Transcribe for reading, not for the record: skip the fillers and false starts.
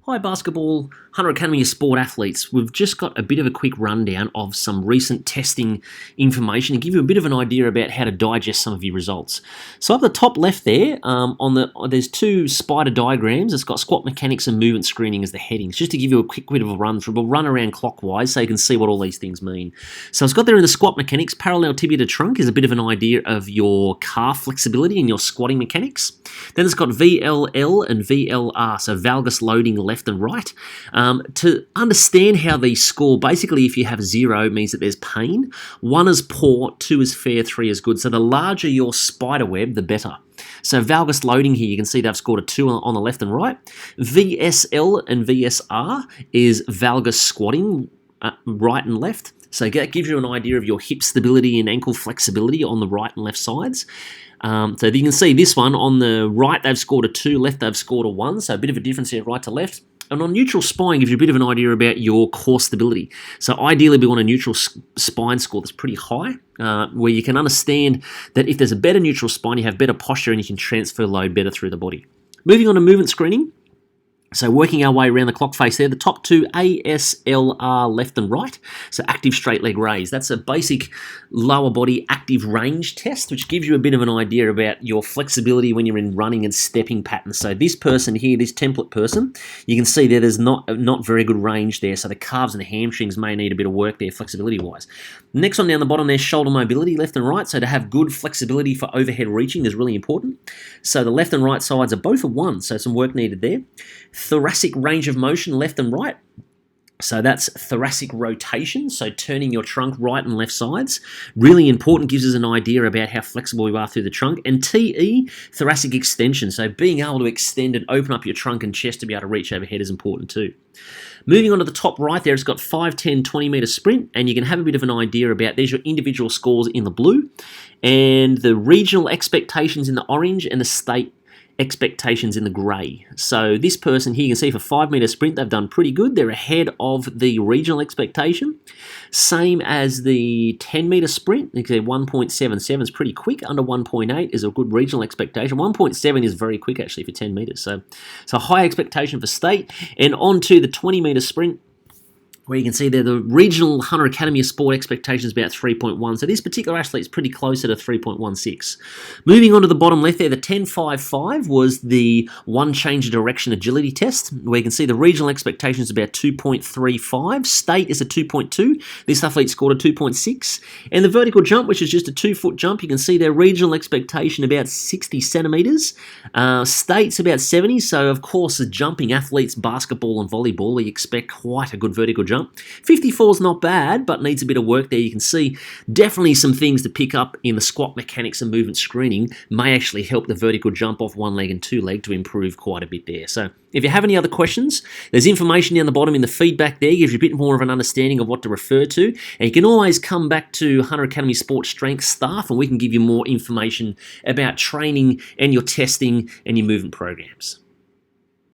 Hi Basketball, Hunter Academy of Sport athletes. We've just got a bit of a quick rundown of some recent testing information to give you a bit of an idea about how to digest some of your results. So up the top left there, there's two spider diagrams. It's got squat mechanics and movement screening as the headings. Just to give you a quick bit of a run through, we'll run around clockwise so you can see what all these things mean. So it's got there in the squat mechanics, parallel tibia to trunk is a bit of an idea of your calf flexibility and your squatting mechanics. Then it's got VLL and VLR, so valgus loading left and right. To understand how these score, basically if you have 0 it means that there's pain, 1 is poor, 2 is fair, 3 is good. So the larger your spider web, the better. So valgus loading here, you can see they've scored a 2 on the left and right. VSL and VSR is valgus squatting, right and left. So that gives you an idea of your hip stability and ankle flexibility on the right and left sides. So you can see this one on the right they've scored a 2, left they've scored a 1, so a bit of a difference here right to left. And on neutral spine gives you a bit of an idea about your core stability. So ideally we want a neutral spine score that's pretty high, where you can understand that if there's a better neutral spine, you have better posture and you can transfer load better through the body. Moving on to movement screening. So working our way around the clock face there, the top two, ASLR left and right, so active straight leg raise. That's a basic lower body active range test, which gives you a bit of an idea about your flexibility when you're in running and stepping patterns. So this person here, this template person, you can see there's not very good range there, so the calves and the hamstrings may need a bit of work there flexibility-wise. Next one down the bottom there, shoulder mobility left and right, so to have good flexibility for overhead reaching is really important. So the left and right sides are both a 1, so some work needed there. Thoracic range of motion left and right. So that's thoracic rotation, so turning your trunk right and left sides. Really important, gives us an idea about how flexible you are through the trunk. And TE, thoracic extension, so being able to extend and open up your trunk and chest to be able to reach overhead is important too. Moving on to the top right there, it's got 5, 10, 20 metre sprint, and you can have a bit of an idea about, there's your individual scores in the blue, and the regional expectations in the orange, and the state expectations in the grey. So this person here, you can see for 5 metre sprint, they've done pretty good. They're ahead of the regional expectation. Same as the 10 metre sprint. You can see 1.77 is pretty quick. Under 1.8 is a good regional expectation. 1.7 is very quick actually for 10 metres. So high expectation for state. And on to the 20 metre sprint, where you can see there the regional Hunter Academy of Sport expectation is about 3.1. So this particular athlete is pretty closer to 3.16. Moving on to the bottom left there, the 10.55 was the one change of direction agility test, where you can see the regional expectation is about 2.35. State is a 2.2. This athlete scored a 2.6. And the vertical jump, which is just a 2-foot jump, you can see their regional expectation about 60 centimetres. State's about 70. So of course, the jumping athletes, basketball and volleyball, we expect quite a good vertical jump. 54 is not bad, but needs a bit of work there. You can see definitely some things to pick up in the squat mechanics and movement screening may actually help the vertical jump off 1 leg and 2 leg to improve quite a bit there. So if you have any other questions, there's information down the bottom in the feedback there, gives you a bit more of an understanding of what to refer to. And you can always come back to Hunter Academy Sports Strength staff and we can give you more information about training and your testing and your movement programs.